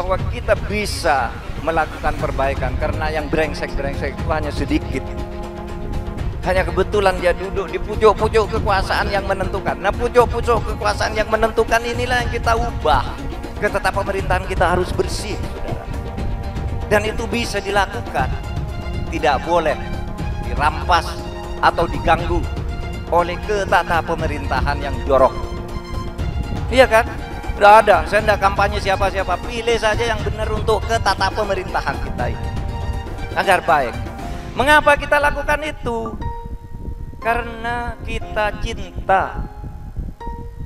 bahwa kita bisa melakukan perbaikan karena yang brengsek-brengsek itu hanya sedikit. Hanya kebetulan dia duduk di pucuk-pucuk kekuasaan yang menentukan. Nah, pucuk-pucuk kekuasaan yang menentukan inilah yang kita ubah. Ketetapan pemerintahan kita harus bersih, saudara. Dan itu bisa dilakukan. Tidak boleh dirampas atau diganggu oleh ketatapan pemerintahan yang jorok. Iya kan? Tidak ada, saya tidak kampanye siapa-siapa. Pilih saja yang benar untuk ketatapan pemerintahan kita ini agar baik. Mengapa kita lakukan itu? Karena kita cinta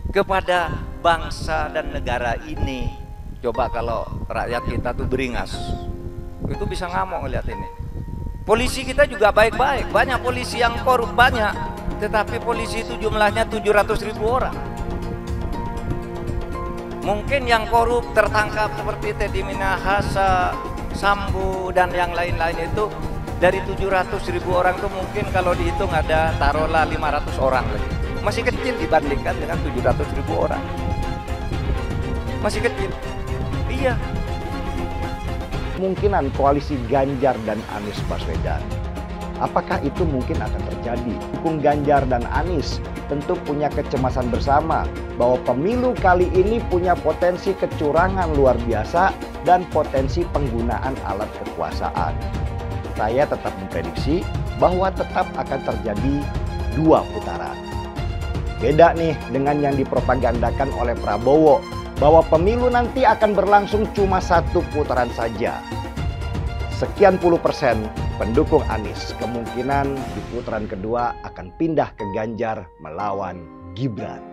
kepada bangsa dan negara ini. Coba kalau rakyat kita tuh beringas, itu bisa ngamuk ngeliat ini. Polisi kita juga baik-baik, banyak polisi yang korup banyak, tetapi polisi itu jumlahnya 700.000 orang. Mungkin yang korup tertangkap seperti Teddy Minahasa, Sambo dan yang lain-lain itu dari 700.000 orang itu mungkin kalau dihitung ada taruhlah 500 orang lagi. Masih kecil dibandingkan dengan 700.000 orang. Masih kecil. Iya. Kemungkinan koalisi Ganjar dan Anies Baswedan, apakah itu mungkin akan terjadi? Dukung Ganjar dan Anies tentu punya kecemasan bersama bahwa pemilu kali ini punya potensi kecurangan luar biasa dan potensi penggunaan alat kekuasaan. Saya tetap memprediksi bahwa tetap akan terjadi 2 putaran. Beda nih dengan yang dipropagandakan oleh Prabowo, bahwa pemilu nanti akan berlangsung cuma 1 putaran saja. Sekian puluh % pendukung Anies kemungkinan di putaran kedua akan pindah ke Ganjar melawan Gibran.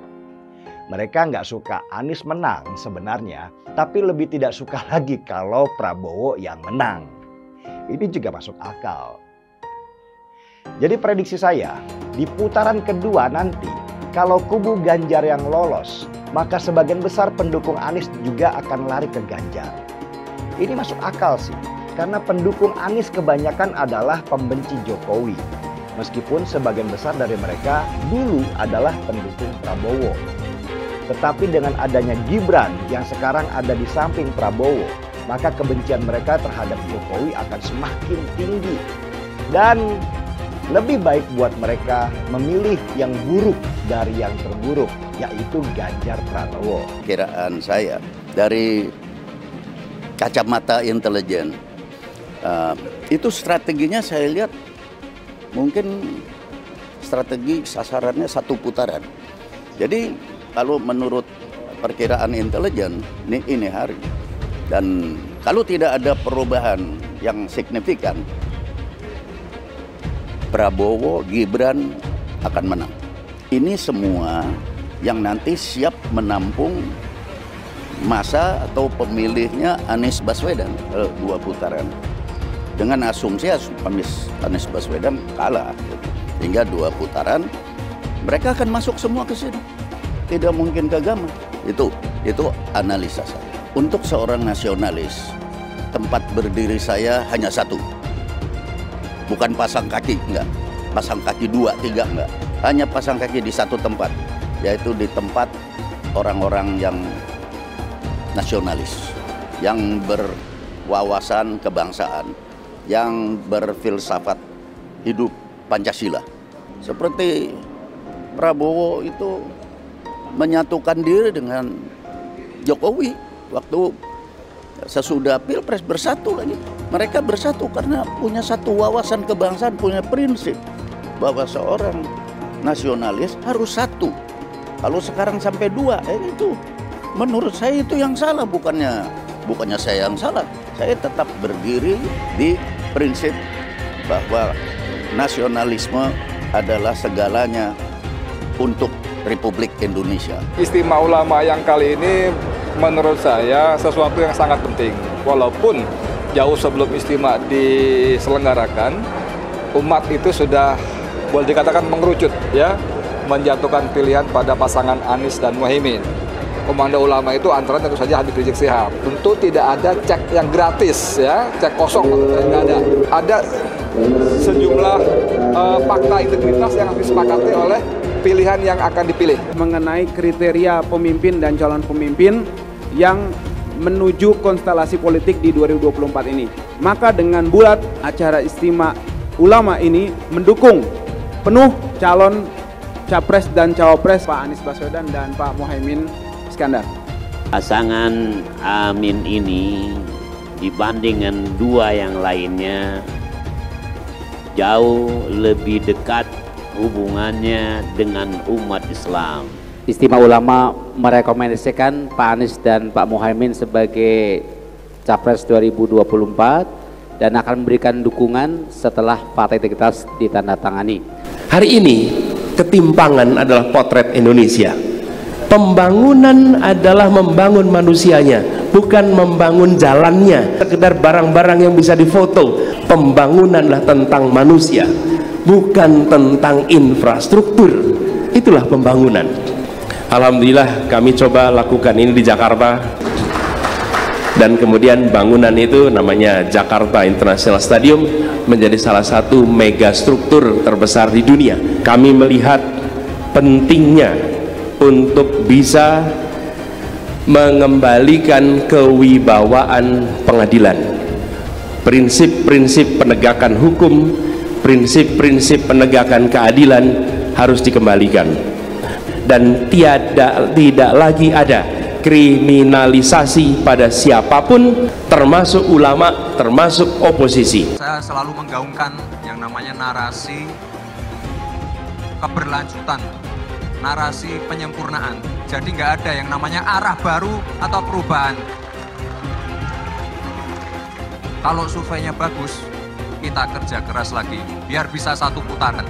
Mereka nggak suka Anies menang sebenarnya, tapi lebih tidak suka lagi kalau Prabowo yang menang. Ini juga masuk akal. Jadi prediksi saya, di putaran kedua nanti, kalau kubu Ganjar yang lolos, maka sebagian besar pendukung Anies juga akan lari ke Ganjar. Ini masuk akal sih, karena pendukung Anies kebanyakan adalah pembenci Jokowi. Meskipun sebagian besar dari mereka dulu adalah pendukung Prabowo. Tetapi dengan adanya Gibran yang sekarang ada di samping Prabowo, maka kebencian mereka terhadap Jokowi akan semakin tinggi. Dan lebih baik buat mereka memilih yang buruk dari yang terburuk, yaitu Ganjar Pranowo. Kiraan saya dari kacamata intelijen, itu strateginya saya lihat mungkin strategi sasarannya 1 putaran. Jadi kalau menurut perkiraan intelijen ini hari, dan kalau tidak ada perubahan yang signifikan, Prabowo, Gibran akan menang. Ini semua yang nanti siap menampung masa atau pemilihnya Anies Baswedan 2 putaran. Dengan asumsi Anies Baswedan kalah hingga 2 putaran, mereka akan masuk semua ke sini. Tidak mungkin kegama. Itu analisa saya. Untuk seorang nasionalis, tempat berdiri saya hanya 1. Bukan pasang kaki, enggak. Pasang kaki 2, 3, enggak. Hanya pasang kaki di 1 tempat, yaitu di tempat orang-orang yang nasionalis, yang berwawasan kebangsaan, yang berfilsafat hidup Pancasila. Seperti Prabowo itu menyatukan diri dengan Jokowi waktu sesudah Pilpres bersatu lagi. Mereka bersatu karena punya satu wawasan kebangsaan, punya prinsip bahwa seorang nasionalis harus 1. Kalau sekarang sampai 2, itu menurut saya itu yang salah, bukannya saya yang salah. Saya tetap berdiri di prinsip bahwa nasionalisme adalah segalanya untuk Republik Indonesia. Istimewa ulama yang kali ini menurut saya sesuatu yang sangat penting. Walaupun jauh sebelum istimewa diselenggarakan, umat itu sudah boleh dikatakan mengerucut, ya, menjatuhkan pilihan pada pasangan Anies dan Muhaimin. Komando ulama itu antara tentu saja Habib Rizik Syihab. Tentu tidak ada cek yang gratis, ya, cek kosong nggak ada. Ada sejumlah fakta integritas yang harus disepakati oleh pilihan yang akan dipilih. Mengenai kriteria pemimpin dan calon pemimpin yang menuju konstelasi politik di 2024 ini. Maka dengan bulat acara Istimewa Ulama ini mendukung penuh calon Capres dan Cawapres Pak Anies Baswedan dan Pak Muhaimin Iskandar. Pasangan Amin ini dibandingkan dua yang lainnya jauh lebih dekat hubungannya dengan umat Islam. Istimewa Ulama merekomendasikan Pak Anies dan Pak Muhaimin sebagai Capres 2024 dan akan memberikan dukungan setelah Fakta Integritas ditandatangani. Hari ini ketimpangan adalah potret Indonesia. Pembangunan adalah membangun manusianya, bukan membangun jalannya, sekedar barang-barang yang bisa difoto. Pembangunanlah tentang manusia, bukan tentang infrastruktur. Itulah pembangunan. Alhamdulillah kami coba lakukan ini di Jakarta, dan kemudian bangunan itu namanya Jakarta International Stadium menjadi salah satu megastruktur terbesar di dunia. Kami melihat pentingnya untuk bisa mengembalikan kewibawaan pengadilan, prinsip-prinsip penegakan hukum, prinsip-prinsip penegakan keadilan harus dikembalikan, dan tidak lagi ada kriminalisasi pada siapapun, termasuk ulama, termasuk oposisi. Saya selalu menggaungkan yang namanya narasi keberlanjutan, narasi penyempurnaan. Jadi nggak ada yang namanya arah baru atau perubahan. Kalau surveinya bagus, kita kerja keras lagi biar bisa satu putaran.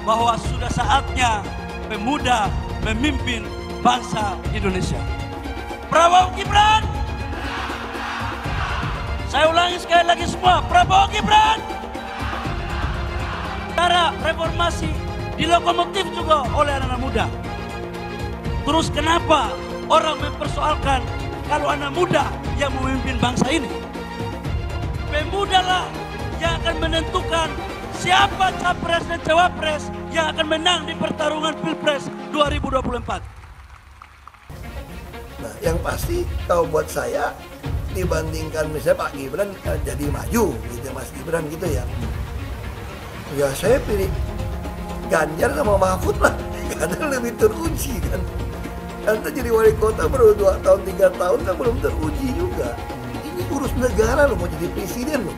Bahwa sudah saatnya pemuda memimpin bangsa Indonesia. Prabowo Gibran. Saya ulangi sekali lagi semua, Prabowo Gibran. Cara reformasi dilokomotif juga oleh anak muda. Terus kenapa orang mempersoalkan kalau anak muda yang memimpin bangsa ini? Pemuda lah yang akan menentukan siapa capres dan cawapres yang akan menang di pertarungan Pilpres 2024. Nah, yang pasti kalau buat saya dibandingkan misalnya Pak Gibran jadi maju gitu, Mas Gibran gitu ya. Ya saya pilih Ganjar sama Mahfud lah, karena lebih teruji kan. Anda jadi wali kota baru 2 tahun 3 tahun kan belum teruji juga. Ini urus negara loh, mau jadi presiden loh.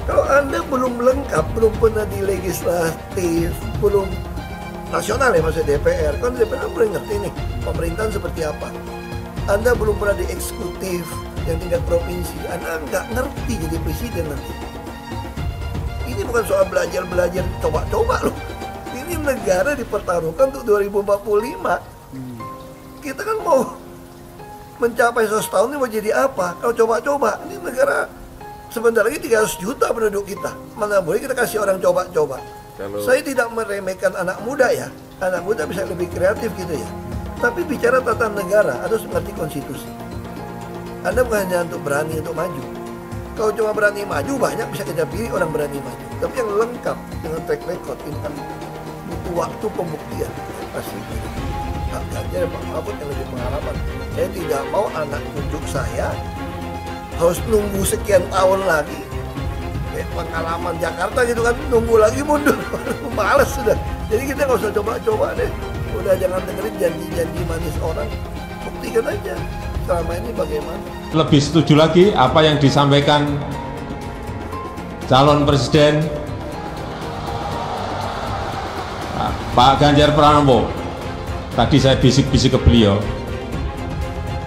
Kalau Anda belum lengkap, belum pernah di legislatif, belum nasional ya maksudnya DPR, kan DPR belum ngerti nih pemerintahan seperti apa. Anda belum pernah di eksekutif yang tingkat provinsi, Anda nggak ngerti jadi presiden nanti. Ini bukan soal belajar-belajar, coba-coba loh. Ini negara dipertaruhkan untuk 2045. Kita kan mau mencapai 100 tahun ini mau jadi apa? Kalau coba-coba, ini negara sebentar lagi 300 juta penduduk kita. Mana boleh kita kasih orang coba-coba. Saya tidak meremehkan anak muda ya. Anak muda bisa lebih kreatif gitu ya. Tapi bicara tata negara, harus mengerti konstitusi. Anda bukan hanya untuk berani untuk maju. Kalau cuma berani maju, banyak bisa kita pilih orang berani maju. Tapi yang lengkap dengan track record ini kan butuh waktu pembuktian. Pasti. Pak Ganjar, Pak Mahfud yang lebih pengalaman. Saya tidak mau anak cucu saya harus nunggu sekian tahun lagi. Kayak pengalaman Jakarta gitu kan, nunggu lagi mundur. Males sudah. Jadi kita nggak usah coba-coba deh. Udah jangan dengerin janji-janji manis orang. Buktikan aja selama ini bagaimana. Lebih setuju lagi apa yang disampaikan calon presiden Pak Ganjar Pranowo. Tadi saya bisik-bisik ke beliau,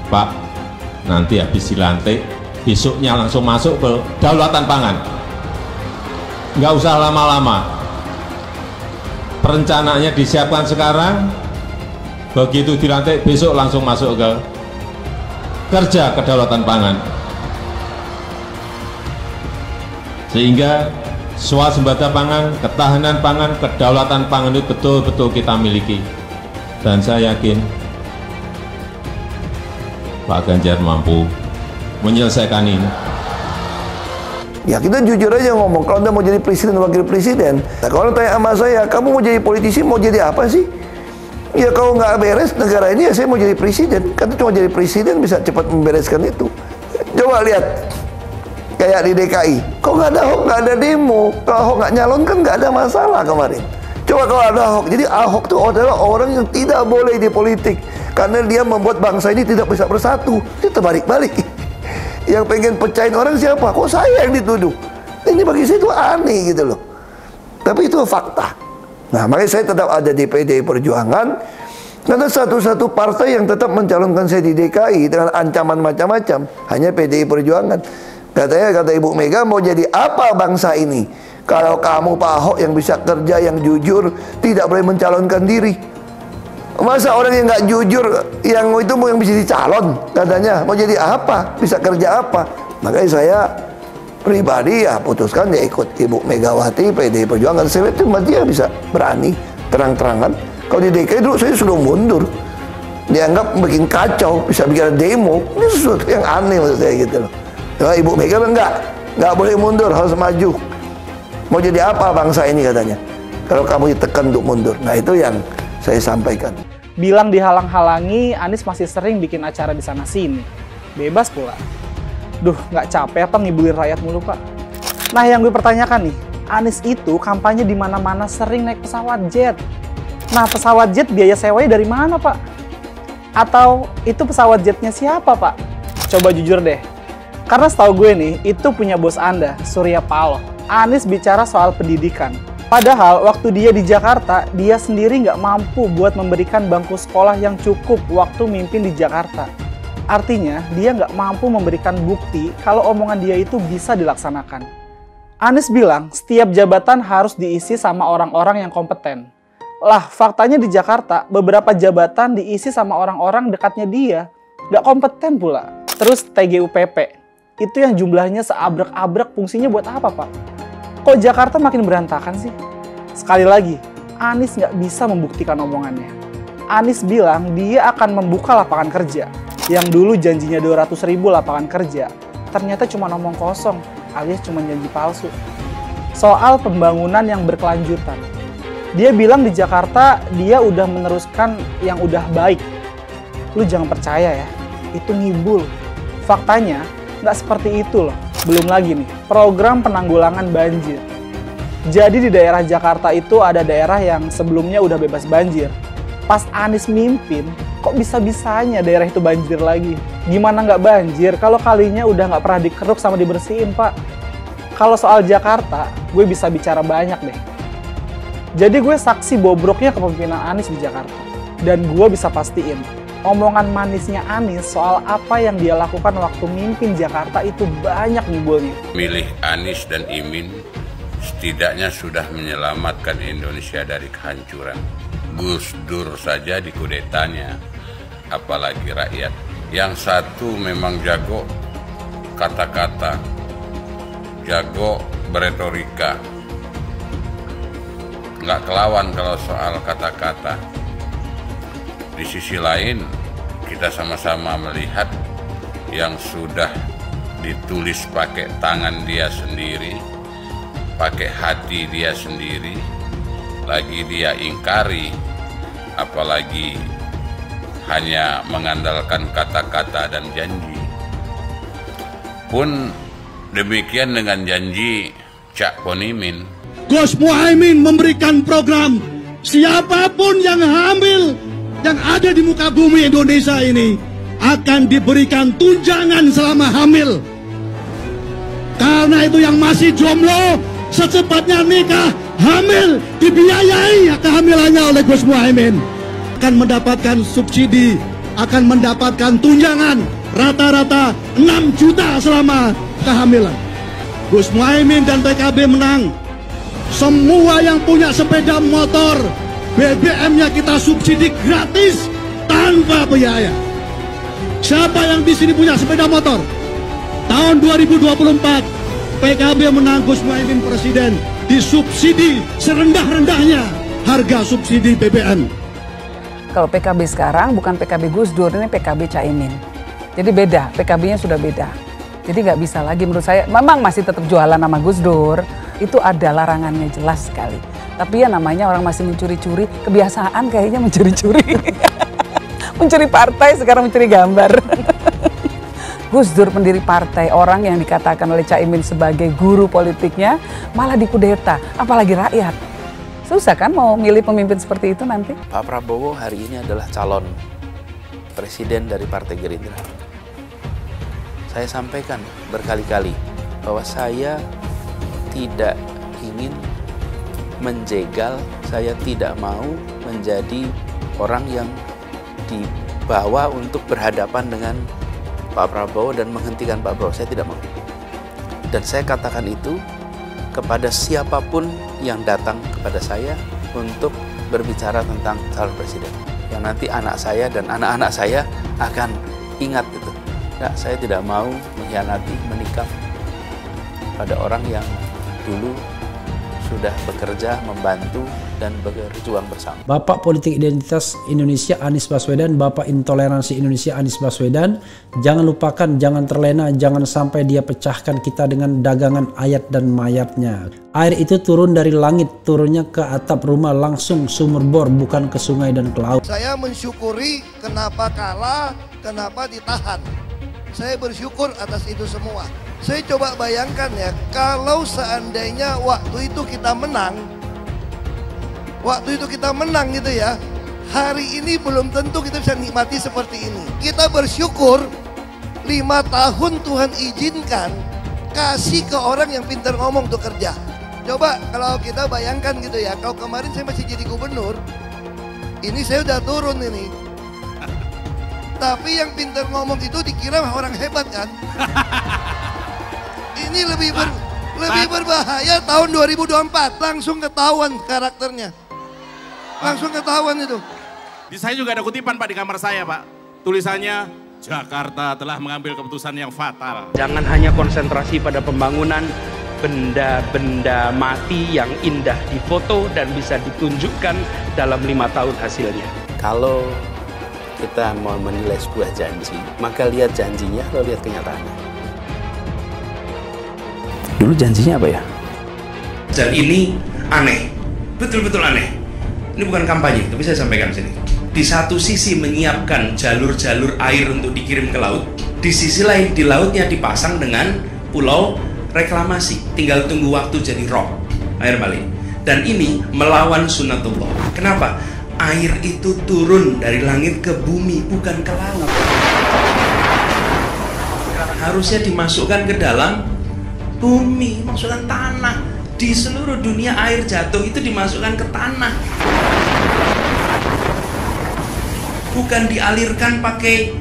Pak, nanti habis dilantik, besoknya langsung masuk ke kedaulatan pangan. Nggak usah lama-lama. Perencanaannya disiapkan sekarang, begitu dilantik besok langsung masuk ke kerja kedaulatan pangan. Sehingga swasembada pangan, ketahanan pangan, kedaulatan pangan itu betul-betul kita miliki. Dan saya yakin Pak Ganjar mampu menyelesaikan ini. Ya kita jujur aja ngomong, kalau Anda mau jadi presiden, wakil presiden. Nah, kalau tanya sama saya, kamu mau jadi politisi, mau jadi apa sih? Ya kalau nggak beres negara ini ya saya mau jadi presiden. Kan cuma jadi presiden bisa cepat membereskan itu. Coba lihat kayak di DKI. Kok nggak ada Ahok, nggak ada demo. Kalau Ahok nggak nyalon kan nggak ada masalah kemarin. Coba kalau ada Ahok. Jadi Ahok itu adalah orang yang tidak boleh di politik karena dia membuat bangsa ini tidak bisa bersatu. Dia terbalik-balik. Yang pengen pecahin orang siapa? Kok saya yang dituduh? Ini bagi saya itu aneh gitu loh. Tapi itu fakta. Nah, makanya saya tetap ada di PDI Perjuangan karena satu-satu partai yang tetap mencalonkan saya di DKI dengan ancaman macam-macam hanya PDI Perjuangan. Katanya, kata Ibu Mega, mau jadi apa bangsa ini kalau kamu Pak Ahok yang bisa kerja, yang jujur, tidak boleh mencalonkan diri. Masa orang yang nggak jujur yang itu mau yang bisa dicalon, katanya mau jadi apa, bisa kerja apa. Makanya saya pribadi ya putuskan ya ikut Ibu Megawati PDI Perjuangan. Saya itu dia bisa berani terang-terangan. Kalau di DKI dulu saya sudah mundur, dianggap bikin kacau, bisa bikin demo. Ini sesuatu yang aneh menurut saya gitu loh. Nah, Ibu Mega nggak boleh mundur, harus maju. Mau jadi apa bangsa ini katanya kalau kamu ditekan untuk mundur. Nah itu yang saya sampaikan. Bilang dihalang-halangi, Anies masih sering bikin acara di sana sini. Bebas pula. Duh, nggak capek apa ngibulin rakyat mulu, Pak? Nah, yang gue pertanyakan nih, Anies itu kampanye di mana-mana sering naik pesawat jet. Nah, pesawat jet biaya sewanya dari mana, Pak? Atau itu pesawat jetnya siapa, Pak? Coba jujur deh. Karena setahu gue nih, itu punya bos Anda, Surya Paloh. Anies bicara soal pendidikan. Padahal waktu dia di Jakarta, dia sendiri nggak mampu buat memberikan bangku sekolah yang cukup waktu mimpin di Jakarta. Artinya, dia nggak mampu memberikan bukti kalau omongan dia itu bisa dilaksanakan. Anies bilang, setiap jabatan harus diisi sama orang-orang yang kompeten. Lah, faktanya di Jakarta, beberapa jabatan diisi sama orang-orang dekatnya dia. Nggak kompeten pula. Terus TGUPP, itu yang jumlahnya seabrek-abrek, fungsinya buat apa, Pak? Kok Jakarta makin berantakan sih? Sekali lagi, Anies nggak bisa membuktikan omongannya. Anies bilang dia akan membuka lapangan kerja. Yang dulu janjinya 200.000 lapangan kerja, ternyata cuma omong kosong, alias cuma janji palsu. Soal pembangunan yang berkelanjutan. Dia bilang di Jakarta dia udah meneruskan yang udah baik. Lu jangan percaya ya, itu ngibul. Faktanya nggak seperti itu loh. Belum lagi nih, program penanggulangan banjir. Jadi di daerah Jakarta itu ada daerah yang sebelumnya udah bebas banjir. Pas Anies mimpin, kok bisa-bisanya daerah itu banjir lagi? Gimana nggak banjir kalau kalinya udah nggak pernah dikeruk sama dibersihin, Pak? Kalau soal Jakarta, gue bisa bicara banyak deh. Jadi gue saksi bobroknya kepemimpinan Anies di Jakarta. Dan gue bisa pastiin, omongan manisnya Anies soal apa yang dia lakukan waktu mimpin Jakarta itu banyak ngibulnya. Milih Anies dan Imin setidaknya sudah menyelamatkan Indonesia dari kehancuran. Gus Dur saja dikudetanya, apalagi rakyat. Yang satu memang jago kata-kata, jago beretorika, nggak kelawan kalau soal kata-kata. Di sisi lain, kita sama-sama melihat yang sudah ditulis pakai tangan dia sendiri, pakai hati dia sendiri, lagi dia ingkari, apalagi hanya mengandalkan kata-kata dan janji. Pun demikian dengan janji Cak Ponimin. Gus Muhaimin memberikan program siapapun yang hamil yang ada di muka bumi Indonesia ini akan diberikan tunjangan selama hamil. Karena itu yang masih jomblo secepatnya nikah, hamil, dibiayai kehamilannya oleh Gus Muhaimin. Akan mendapatkan subsidi, akan mendapatkan tunjangan rata-rata 6 juta selama kehamilan. Gus Muhaimin dan PKB menang. Semua yang punya sepeda motor, BBM-nya kita subsidi gratis tanpa biaya. Siapa yang di sini punya sepeda motor? Tahun 2024 PKB menang, Gus Muhaimin presiden, disubsidi serendah-rendahnya harga subsidi BBM. Kalau PKB sekarang bukan PKB Gus Dur, ini PKB Caimin. Jadi beda, PKB-nya sudah beda. Jadi nggak bisa lagi menurut saya, memang masih tetap jualan nama Gus Dur, itu ada larangannya jelas sekali. Tapi ya namanya orang masih mencuri-curi, kebiasaan kayaknya mencuri-curi. Mencuri partai, sekarang mencuri gambar. Gus Dur pendiri partai, orang yang dikatakan oleh Caimin sebagai guru politiknya, malah dikudeta, apalagi rakyat. Susah kan mau milih pemimpin seperti itu nanti? Pak Prabowo hari ini adalah calon presiden dari Partai Gerindra. Saya sampaikan berkali-kali bahwa saya tidak ingin menjegal, saya tidak mau menjadi orang yang dibawa untuk berhadapan dengan Pak Prabowo dan menghentikan Pak Prabowo. Saya tidak mau. Dan saya katakan itu kepada siapapun yang datang kepada saya untuk berbicara tentang calon presiden. Yang nanti anak saya dan anak-anak saya akan ingat itu. Nah, saya tidak mau mengkhianati, menikam pada orang yang dulu sudah bekerja, membantu, dan berjuang bersama. Bapak Politik Identitas Indonesia Anies Baswedan, Bapak Intoleransi Indonesia Anies Baswedan, jangan lupakan, jangan terlena, jangan sampai dia pecahkan kita dengan dagangan ayat dan mayatnya. Air itu turun dari langit, turunnya ke atap rumah langsung sumur bor, bukan ke sungai dan ke laut. Saya mensyukuri kenapa kalah, kenapa ditahan. Saya bersyukur atas itu semua. Saya coba bayangkan ya, kalau seandainya waktu itu kita menang, gitu ya, hari ini belum tentu kita bisa nikmati seperti ini. Kita bersyukur 5 tahun Tuhan izinkan kasih ke orang yang pintar ngomong untuk kerja. Coba kalau kita bayangkan gitu ya, kalau kemarin saya masih jadi gubernur, ini saya udah turun ini. Tapi yang pintar ngomong itu dikira orang hebat kan? Ini lebih berbahaya tahun 2024, langsung ketahuan karakternya. Langsung ketahuan itu. Di saya juga ada kutipan Pak di kamar saya Pak. Tulisannya, Jakarta telah mengambil keputusan yang fatal. Jangan hanya konsentrasi pada pembangunan benda-benda mati yang indah difoto dan bisa ditunjukkan dalam 5 tahun hasilnya. Kalau kita mau menilai sebuah janji, maka lihat janjinya atau lihat kenyataannya. Dulu janjinya apa ya? Dan ini aneh, betul-betul aneh. Ini bukan kampanye, tapi saya sampaikan di sini. Di satu sisi menyiapkan jalur-jalur air untuk dikirim ke laut, di sisi lain di lautnya dipasang dengan pulau reklamasi. Tinggal tunggu waktu jadi rob, air balik. Dan ini melawan sunatullah. Kenapa? Air itu turun dari langit ke bumi, bukan ke laut. Harusnya dimasukkan ke dalam bumi, masukkan tanah. Di seluruh dunia air jatuh itu dimasukkan ke tanah. Bukan dialirkan pakai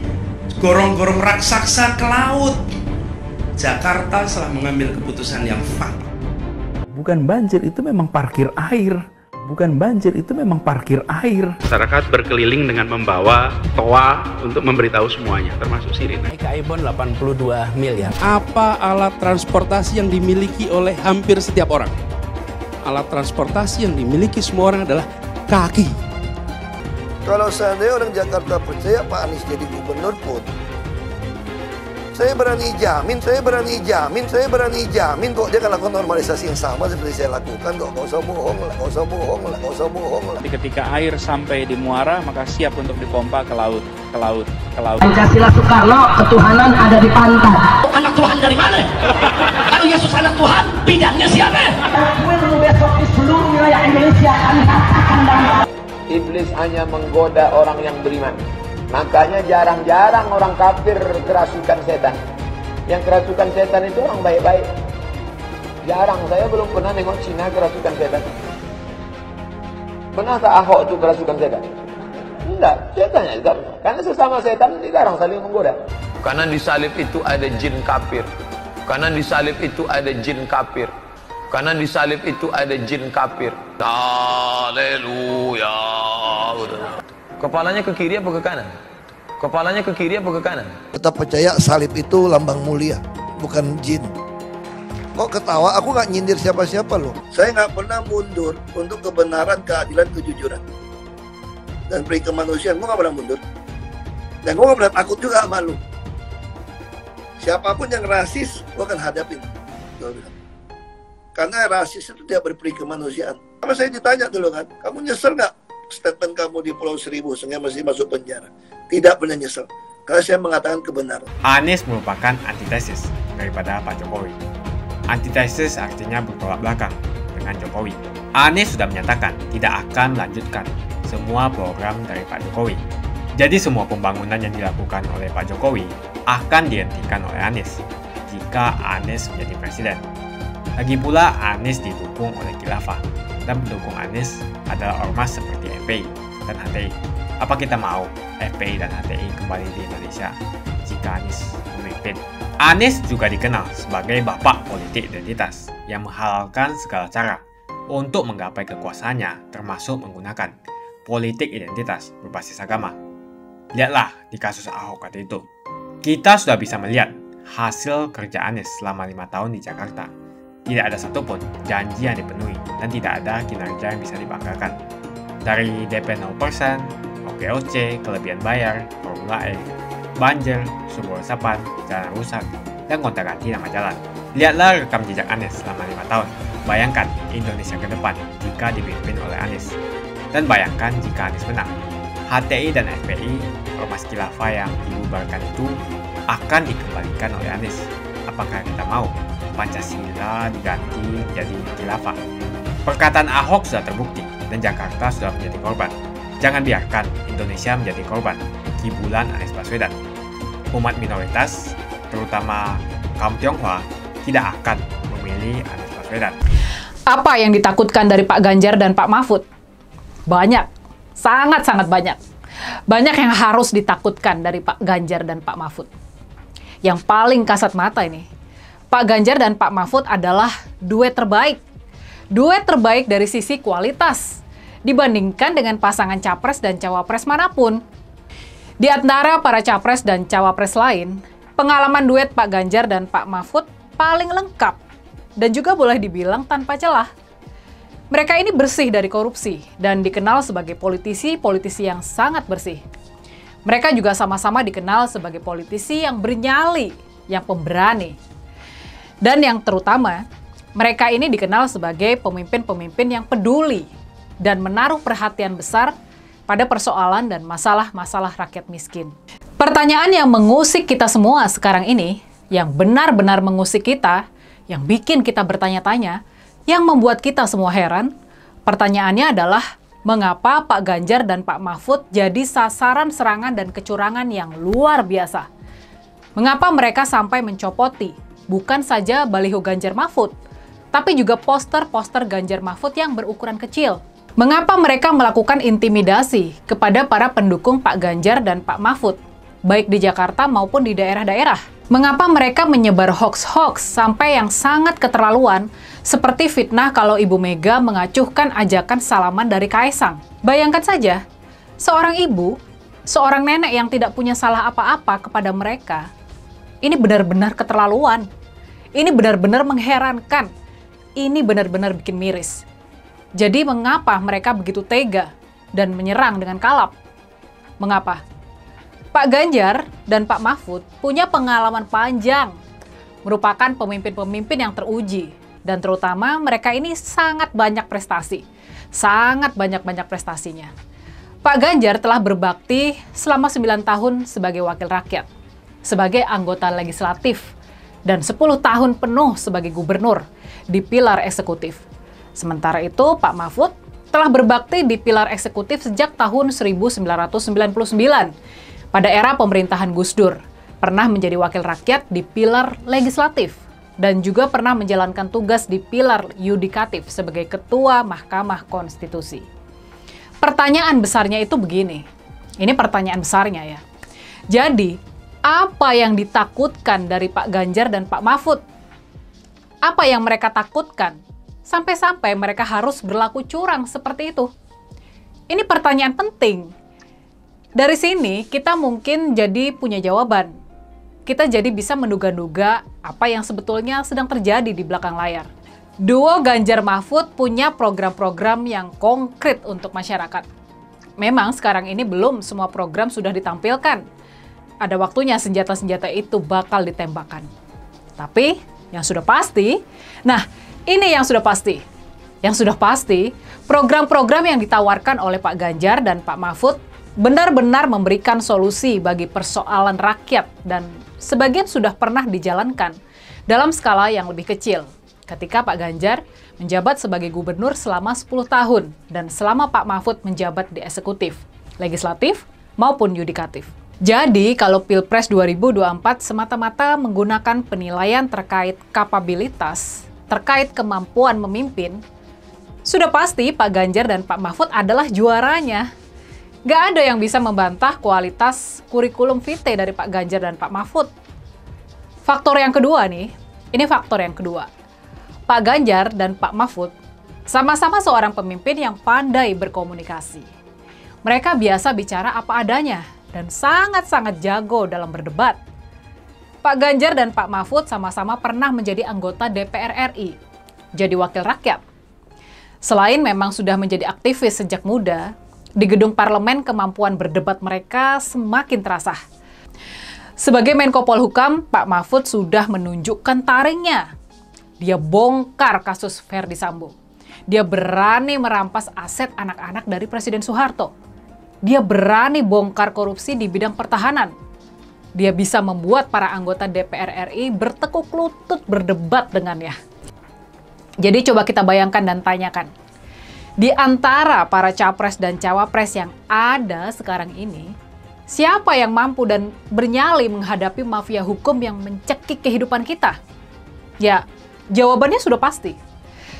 gorong-gorong raksasa ke laut. Jakarta telah mengambil keputusan yang fatal. Bukan banjir, itu memang parkir air. Bukan banjir, itu memang parkir air. Masyarakat berkeliling dengan membawa toa untuk memberitahu semuanya, termasuk sirine. KAI-BON 82 miliar. Apa alat transportasi yang dimiliki oleh hampir setiap orang? Alat transportasi yang dimiliki semua orang adalah kaki. Kalau seandainya orang Jakarta percaya Pak Anies jadi gubernur pun, saya berani jamin kok dia akan lakukan normalisasi yang sama seperti saya lakukan kok. Gak usah bohong lah. Ketika air sampai di muara, maka siap untuk dipompa ke laut. Pancasila Soekarno, ketuhanan ada di pantai. Anak Tuhan dari mana? Kalau Yesus anak Tuhan, bidangnya siapa? Besok di seluruh wilayah Indonesia kami katakan dan Iblis hanya menggoda orang yang beriman. Makanya jarang-jarang orang kafir kerasukan setan. Yang kerasukan setan itu orang baik-baik. Jarang, saya belum pernah nengok Cina kerasukan setan. Pernah tak Ahok itu kerasukan setan? Enggak, setannya juga. Karena sesama setan dilarang saling menggoda. Karena di salib itu ada jin kafir. Karena di salib itu ada jin kafir. Karena di salib itu ada jin kafir. Haleluya. Kepalanya ke kiri apa ke kanan? Kepalanya ke kiri apa ke kanan? Tetap percaya salib itu lambang mulia, bukan jin. Kok ketawa? Aku nggak nyindir siapa-siapa loh. Saya nggak pernah mundur untuk kebenaran, keadilan, kejujuran, dan peri kemanusiaan. Gue nggak pernah mundur. Dan gue nggak pernah takut juga sama lu. Siapapun yang rasis, gue akan hadapin. Karena rasis itu tidak berperi kemanusiaan. Sama saya ditanya dulu kan, kamu nyesel nggak statement kamu di Pulau Seribu sehingga masih masuk penjara? Tidak pernah nyesel, karena saya mengatakan kebenaran. Anies merupakan antitesis daripada Pak Jokowi. Antitesis artinya bertolak belakang dengan Jokowi. Anies sudah menyatakan tidak akan melanjutkan semua program dari Pak Jokowi. Jadi semua pembangunan yang dilakukan oleh Pak Jokowi akan dihentikan oleh Anies jika Anies menjadi presiden. Lagi pula Anies didukung oleh khilafah, dan pendukung Anies adalah ormas seperti FPI dan HTI. Apa kita mau FPI dan HTI kembali di Indonesia jika Anies memimpin? Anies juga dikenal sebagai bapak politik identitas yang menghalalkan segala cara untuk menggapai kekuasaannya, termasuk menggunakan politik identitas berbasis agama. Lihatlah di kasus Ahok waktu itu. Kita sudah bisa melihat hasil kerja Anies selama 5 tahun di Jakarta. Tidak ada satupun janji yang dipenuhi dan tidak ada kinerja yang bisa dibanggakan. Dari DP 0%, OKOC, kelebihan bayar, Formula E, banjir, sumber resapan, jalan rusak, dan gonta-ganti nama jalan. Lihatlah rekam jejak Anies selama 5 tahun. Bayangkan Indonesia ke depan jika dipimpin oleh Anies. Dan bayangkan jika Anies menang. HTI dan FPI, ormas khilafah yang dibubarkan itu akan dikembalikan oleh Anies. Apakah kita mau Pancasila diganti jadi khilafah? Perkataan Ahok sudah terbukti dan Jakarta sudah menjadi korban. Jangan biarkan Indonesia menjadi korban kibulan Anies Baswedan. Umat minoritas, terutama kaum Tionghoa, tidak akan memilih Anies Baswedan. Apa yang ditakutkan dari Pak Ganjar dan Pak Mahfud? Banyak, sangat-sangat banyak. Banyak yang harus ditakutkan dari Pak Ganjar dan Pak Mahfud. Yang paling kasat mata ini, Pak Ganjar dan Pak Mahfud adalah duet terbaik. Duet terbaik dari sisi kualitas dibandingkan dengan pasangan capres dan cawapres manapun. Di antara para capres dan cawapres lain, pengalaman duet Pak Ganjar dan Pak Mahfud paling lengkap dan juga boleh dibilang tanpa celah. Mereka ini bersih dari korupsi dan dikenal sebagai politisi-politisi yang sangat bersih. Mereka juga sama-sama dikenal sebagai politisi yang bernyali, yang pemberani. Dan yang terutama, mereka ini dikenal sebagai pemimpin-pemimpin yang peduli dan menaruh perhatian besar pada persoalan dan masalah-masalah rakyat miskin. Pertanyaan yang mengusik kita semua sekarang ini, yang benar-benar mengusik kita, yang bikin kita bertanya-tanya, yang membuat kita semua heran, pertanyaannya adalah mengapa Pak Ganjar dan Pak Mahfud jadi sasaran serangan dan kecurangan yang luar biasa? Mengapa mereka sampai mencopoti bukan saja baliho Ganjar Mahfud, tapi juga poster-poster Ganjar Mahfud yang berukuran kecil? Mengapa mereka melakukan intimidasi kepada para pendukung Pak Ganjar dan Pak Mahfud, baik di Jakarta maupun di daerah-daerah? Mengapa mereka menyebar hoax-hoax sampai yang sangat keterlaluan, seperti fitnah kalau Ibu Mega mengacuhkan ajakan salaman dari Kaisang? Bayangkan saja, seorang ibu, seorang nenek yang tidak punya salah apa-apa kepada mereka, ini benar-benar keterlaluan. Ini benar-benar mengherankan. Ini benar-benar bikin miris. Jadi mengapa mereka begitu tega dan menyerang dengan kalap? Mengapa? Pak Ganjar dan Pak Mahfud punya pengalaman panjang, merupakan pemimpin-pemimpin yang teruji, dan terutama mereka ini sangat banyak prestasi, sangat banyak prestasinya. Pak Ganjar telah berbakti selama 9 tahun sebagai wakil rakyat, sebagai anggota legislatif, dan 10 tahun penuh sebagai gubernur di pilar eksekutif. Sementara itu, Pak Mahfud telah berbakti di pilar eksekutif sejak tahun 1999. Pada era pemerintahan Gus Dur, pernah menjadi wakil rakyat di pilar legislatif, dan juga pernah menjalankan tugas di pilar yudikatif sebagai Ketua Mahkamah Konstitusi. Pertanyaan besarnya itu begini, ini pertanyaan besarnya ya. Jadi, apa yang ditakutkan dari Pak Ganjar dan Pak Mahfud? Apa yang mereka takutkan? Sampai-sampai mereka harus berlaku curang seperti itu. Ini pertanyaan penting. Dari sini kita mungkin jadi punya jawaban. Kita jadi bisa menduga-duga apa yang sebetulnya sedang terjadi di belakang layar. Duo Ganjar Mahfud punya program-program yang konkret untuk masyarakat. Memang sekarang ini belum semua program sudah ditampilkan. Ada waktunya senjata-senjata itu bakal ditembakkan. Tapi yang sudah pasti, nah ini yang sudah pasti. Yang sudah pasti, program-program yang ditawarkan oleh Pak Ganjar dan Pak Mahfud benar-benar memberikan solusi bagi persoalan rakyat dan sebagian sudah pernah dijalankan dalam skala yang lebih kecil ketika Pak Ganjar menjabat sebagai gubernur selama 10 tahun dan selama Pak Mahfud menjabat di eksekutif, legislatif, maupun yudikatif. Jadi, kalau Pilpres 2024 semata-mata menggunakan penilaian terkait kapabilitas, terkait kemampuan memimpin, sudah pasti Pak Ganjar dan Pak Mahfud adalah juaranya. Gak ada yang bisa membantah kualitas kurikulum vitae dari Pak Ganjar dan Pak Mahfud. Faktor yang kedua nih, ini faktor yang kedua. Pak Ganjar dan Pak Mahfud sama-sama seorang pemimpin yang pandai berkomunikasi. Mereka biasa bicara apa adanya dan sangat-sangat jago dalam berdebat. Pak Ganjar dan Pak Mahfud sama-sama pernah menjadi anggota DPR RI, jadi wakil rakyat. Selain memang sudah menjadi aktivis sejak muda, di gedung parlemen kemampuan berdebat mereka semakin terasa. Sebagai Menko Polhukam, Pak Mahfud sudah menunjukkan taringnya. Dia bongkar kasus Verdi Sambo. Dia berani merampas aset anak-anak dari Presiden Soeharto. Dia berani bongkar korupsi di bidang pertahanan. Dia bisa membuat para anggota DPR RI bertekuk lutut berdebat dengannya. Jadi coba kita bayangkan dan tanyakan. Di antara para capres dan cawapres yang ada sekarang ini, siapa yang mampu dan bernyali menghadapi mafia hukum yang mencekik kehidupan kita? Ya, jawabannya sudah pasti.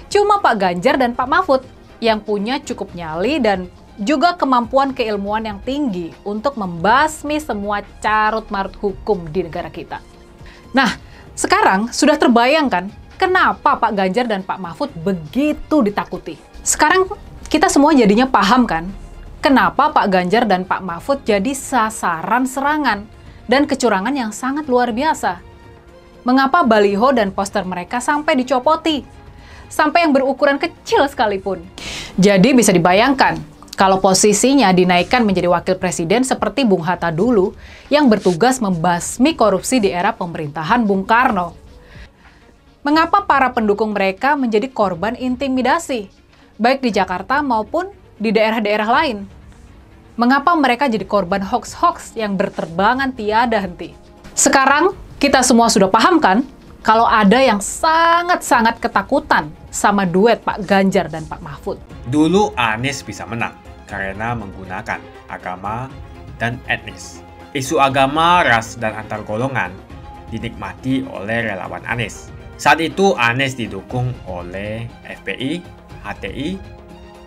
Cuma Pak Ganjar dan Pak Mahfud yang punya cukup nyali dan juga kemampuan keilmuan yang tinggi untuk membasmi semua carut-marut hukum di negara kita. Nah, sekarang sudah terbayangkan kenapa Pak Ganjar dan Pak Mahfud begitu ditakuti. Sekarang kita semua jadinya paham kan, kenapa Pak Ganjar dan Pak Mahfud jadi sasaran serangan dan kecurangan yang sangat luar biasa. Mengapa baliho dan poster mereka sampai dicopoti, sampai yang berukuran kecil sekalipun. Jadi bisa dibayangkan, kalau posisinya dinaikkan menjadi wakil presiden seperti Bung Hatta dulu, yang bertugas membasmi korupsi di era pemerintahan Bung Karno. Mengapa para pendukung mereka menjadi korban intimidasi, baik di Jakarta maupun di daerah-daerah lain? Mengapa mereka jadi korban hoax-hoax yang berterbangan tiada henti? Sekarang kita semua sudah paham kan, kalau ada yang sangat-sangat ketakutan sama duet Pak Ganjar dan Pak Mahfud. Dulu Anies bisa menang karena menggunakan agama dan etnis. Isu agama, ras, dan antar golongan dinikmati oleh relawan Anies. Saat itu Anies didukung oleh FPI, HTI,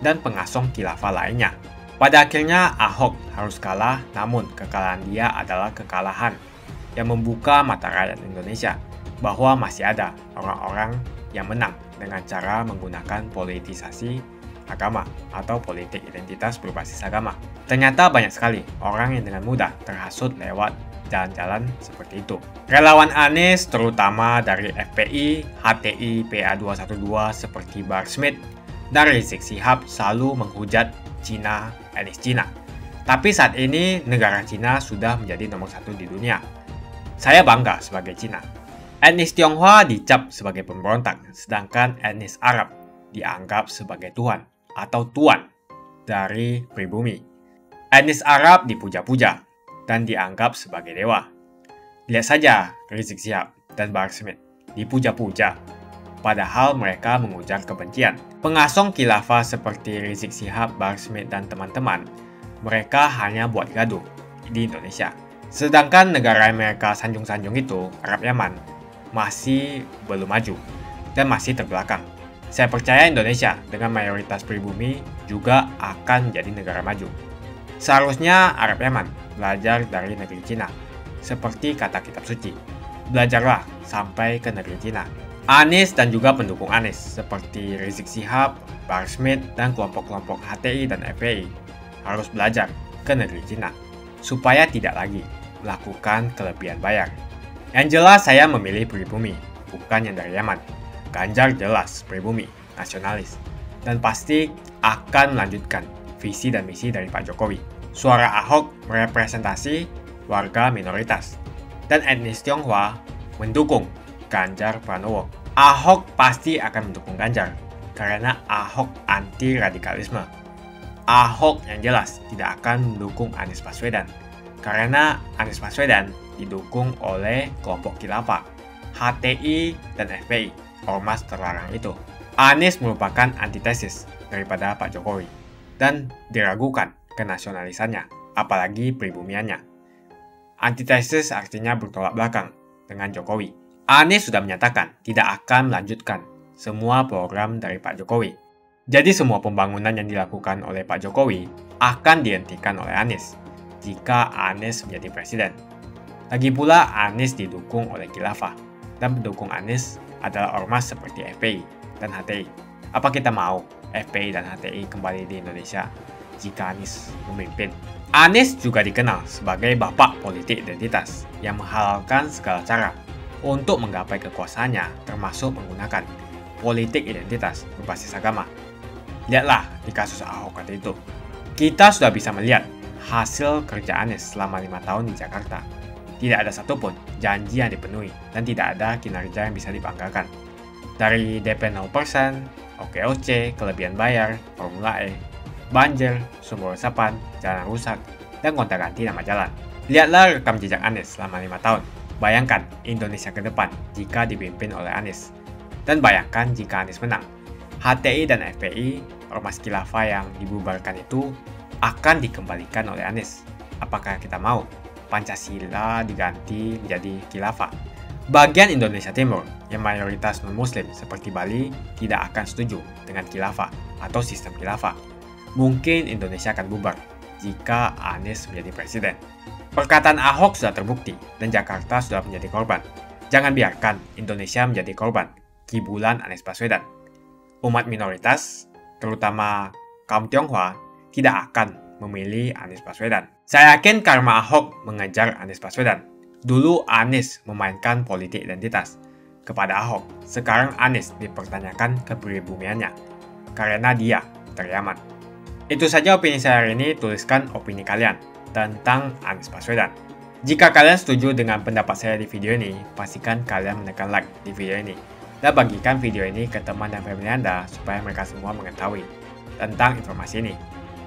dan pengasong khilafah lainnya. Pada akhirnya Ahok harus kalah, namun kekalahan dia adalah kekalahan yang membuka mata rakyat Indonesia bahwa masih ada orang-orang yang menang dengan cara menggunakan politisasi agama atau politik identitas berbasis agama. Ternyata banyak sekali orang yang dengan mudah terhasut lewat jalan-jalan seperti itu. Relawan Anies terutama dari FPI, HTI, PA212 seperti Bahar Smith dan Rizik Syihab selalu menghujat Cina, etnis Cina. Tapi saat ini negara Cina sudah menjadi nomor 1 di dunia. Saya bangga sebagai Cina. Etnis Tionghoa dicap sebagai pemberontak, sedangkan etnis Arab dianggap sebagai Tuhan atau tuan dari pribumi. Etnis Arab dipuja-puja dan dianggap sebagai dewa. Lihat saja Rizik Syihab dan Bahar Smith dipuja-puja, padahal mereka mengujar kebencian. Pengasong khilafah seperti Rizik Syihab, Bahar Smith, dan teman-teman, mereka hanya buat gaduh di Indonesia. Sedangkan negara yang mereka sanjung-sanjung itu, Arab Yaman, masih belum maju dan masih terbelakang. Saya percaya Indonesia dengan mayoritas pribumi juga akan menjadi negara maju. Seharusnya Arab Yaman belajar dari negeri Cina, seperti kata kitab suci. Belajarlah sampai ke negeri Cina. Anies dan juga pendukung Anies, seperti Rizik Syihab, Bahar Smith, dan kelompok-kelompok HTI dan FPI, harus belajar ke negeri Cina, supaya tidak lagi melakukan kelebihan bayar. Yang jelas saya memilih pribumi, bukan yang dari Yaman. Ganjar jelas pribumi, nasionalis, dan pasti akan melanjutkan visi dan misi dari Pak Jokowi. Suara Ahok merepresentasi warga minoritas, dan etnis Tionghoa mendukung Ganjar Pranowo. Ahok pasti akan mendukung Ganjar, karena Ahok anti radikalisme. Ahok yang jelas tidak akan mendukung Anies Baswedan karena Anies Baswedan didukung oleh kelompok khilafah, HTI, dan FPI, ormas terlarang itu. Anies merupakan antitesis daripada Pak Jokowi dan diragukan kenasionalisannya, apalagi pribumiannya. Antitesis artinya bertolak belakang dengan Jokowi. Anies sudah menyatakan tidak akan melanjutkan semua program dari Pak Jokowi. Jadi semua pembangunan yang dilakukan oleh Pak Jokowi akan dihentikan oleh Anies jika Anies menjadi presiden. Lagi pula Anies didukung oleh khilafah dan pendukung Anies adalah ormas seperti FPI dan HTI. Apa kita mau FPI dan HTI kembali di Indonesia jika Anies memimpin? Anies juga dikenal sebagai bapak politik identitas yang menghalalkan segala cara untuk menggapai kekuasaannya, termasuk menggunakan politik identitas berbasis agama. Lihatlah di kasus Ahok tadi itu. Kita sudah bisa melihat hasil kerja Anies selama 5 tahun di Jakarta. Tidak ada satupun janji yang dipenuhi dan tidak ada kinerja yang bisa dibanggakan. Dari DP 0%, OKOC, kelebihan bayar, Formula E, banjir, sumber resapan, jalan rusak, dan gonta-ganti nama jalan. Lihatlah rekam jejak Anies selama 5 tahun. Bayangkan Indonesia ke depan jika dipimpin oleh Anies. Dan bayangkan jika Anies menang. HTI dan FPI, ormas khilafah yang dibubarkan itu, akan dikembalikan oleh Anies. Apakah kita mau Pancasila diganti menjadi khilafah? Bagian Indonesia Timur yang mayoritas non-muslim seperti Bali tidak akan setuju dengan khilafah atau sistem khilafah. Mungkin Indonesia akan bubar jika Anies menjadi presiden. Perkataan Ahok sudah terbukti dan Jakarta sudah menjadi korban. Jangan biarkan Indonesia menjadi korban kibulan Anies Baswedan. Umat minoritas, terutama kaum Tionghoa, tidak akan memilih Anies Baswedan. Saya yakin karma Ahok mengejar Anies Baswedan. Dulu Anies memainkan politik identitas kepada Ahok. Sekarang Anies dipertanyakan kepribumiannya karena dia teriaman. Itu saja opini saya hari ini. Tuliskan opini kalian tentang Anies Baswedan. Jika kalian setuju dengan pendapat saya di video ini, pastikan kalian menekan like di video ini. Dan bagikan video ini ke teman dan family Anda supaya mereka semua mengetahui tentang informasi ini.